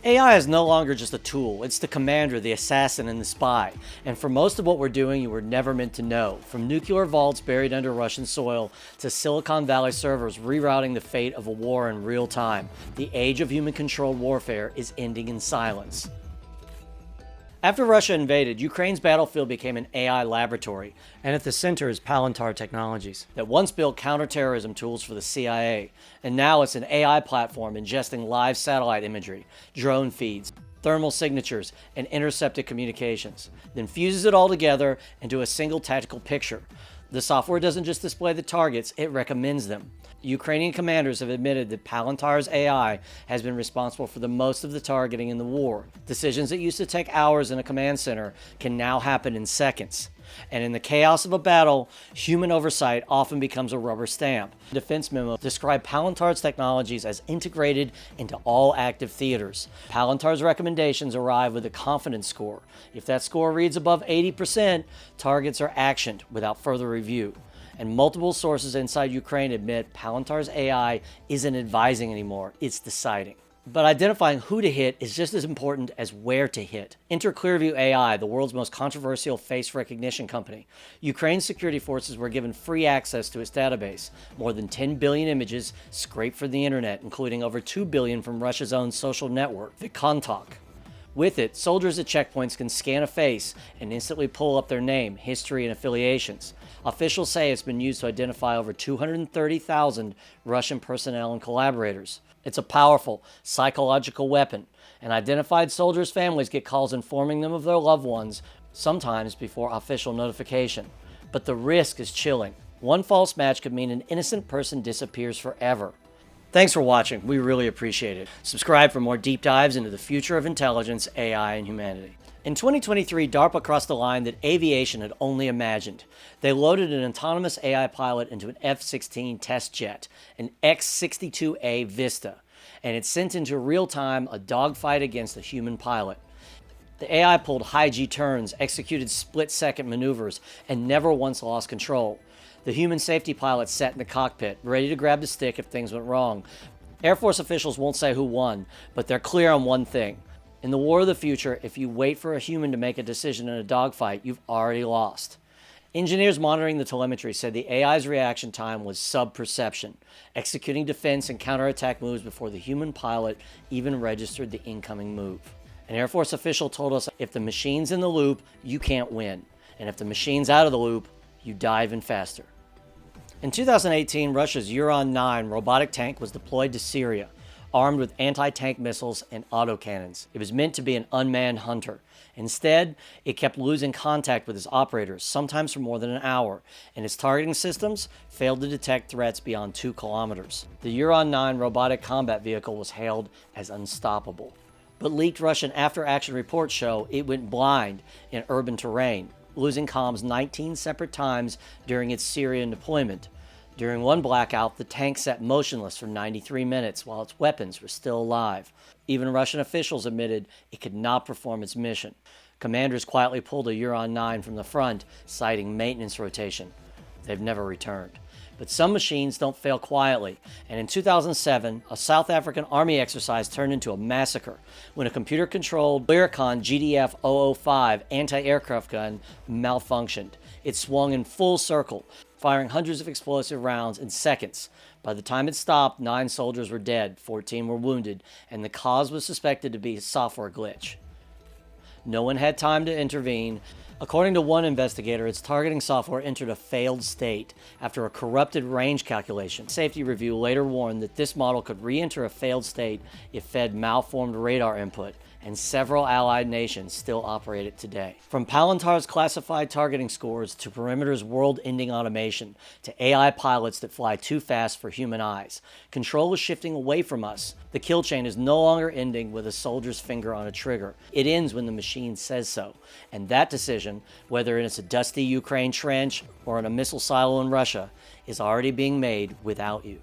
AI is no longer just a tool, it's the commander, the assassin, and the spy. And for most of what we're doing, you were never meant to know. From nuclear vaults buried under Russian soil to Silicon Valley servers rerouting the fate of a war in real time, the age of human-controlled warfare is ending in silence. After Russia invaded, Ukraine's battlefield became an AI laboratory, and at the center is Palantir Technologies, that once built counterterrorism tools for the CIA, and now it's an AI platform ingesting live satellite imagery, drone feeds, thermal signatures, and intercepted communications, then fuses it all together into a single tactical picture. The software doesn't just display the targets, it recommends them. Ukrainian commanders have admitted that Palantir's AI has been responsible for the most of the targeting in the war. Decisions that used to take hours in a command center can now happen in seconds. And in the chaos of a battle, human oversight often becomes a rubber stamp. The defense memo described Palantir's technologies as integrated into all active theaters. Palantir's recommendations arrive with a confidence score. If that score reads above 80%, targets are actioned without further review. And multiple sources inside Ukraine admit Palantir's AI isn't advising anymore, it's deciding. But identifying who to hit is just as important as where to hit. Enter Clearview AI, the world's most controversial face recognition company. Ukraine's security forces were given free access to its database. More than 10 billion images scraped from the internet, including over 2 billion from Russia's own social network, VKontakte. With it, soldiers at checkpoints can scan a face and instantly pull up their name, history, and affiliations. Officials say it's been used to identify over 230,000 Russian personnel and collaborators. It's a powerful psychological weapon, and identified soldiers' families get calls informing them of their loved ones, sometimes before official notification. But the risk is chilling. One false match could mean an innocent person disappears forever. Thanks for watching. We really appreciate it. Subscribe for more deep dives into the future of intelligence, AI, and humanity. In 2023, DARPA crossed a line that aviation had only imagined. They loaded an autonomous AI pilot into an F-16 test jet, an X-62A Vista, and it sent into real time a dogfight against a human pilot. The AI pulled high G turns, executed split-second maneuvers, and never once lost control. The human safety pilot sat in the cockpit, ready to grab the stick if things went wrong. Air Force officials won't say who won, but they're clear on one thing. In the war of the future, if you wait for a human to make a decision in a dogfight, you've already lost. Engineers monitoring the telemetry said the AI's reaction time was sub-perception, executing defense and counterattack moves before the human pilot even registered the incoming move. An Air Force official told us, if the machine's in the loop, you can't win. And if the machine's out of the loop, you die even faster. In 2018, Russia's Uran-9 robotic tank was deployed to Syria, armed with anti-tank missiles and autocannons. It was meant to be an unmanned hunter. Instead, it kept losing contact with its operators, sometimes for more than an hour, and its targeting systems failed to detect threats beyond 2 kilometers. The Uran-9 robotic combat vehicle was hailed as unstoppable. But leaked Russian after-action reports show it went blind in urban terrain, losing comms 19 separate times during its Syrian deployment. During one blackout, the tank sat motionless for 93 minutes while its weapons were still alive. Even Russian officials admitted it could not perform its mission. Commanders quietly pulled a Uran-9 from the front, citing maintenance rotation. They've never returned. But some machines don't fail quietly, and in 2007, a South African army exercise turned into a massacre when a computer-controlled Lyricon GDF-005 anti-aircraft gun malfunctioned. It swung in full circle, firing hundreds of explosive rounds in seconds. By the time it stopped, 9 soldiers were dead, 14 were wounded, and the cause was suspected to be a software glitch. No one had time to intervene. According to one investigator, its targeting software entered a failed state after a corrupted range calculation. Safety review later warned that this model could re-enter a failed state if fed malformed radar input, and several allied nations still operate it today. From Palantir's classified targeting scores to Perimeter's world-ending automation to AI pilots that fly too fast for human eyes, control is shifting away from us. The kill chain is no longer ending with a soldier's finger on a trigger. It ends when the machine says so. And that decision, whether it's a dusty Ukraine trench or in a missile silo in Russia, is already being made without you.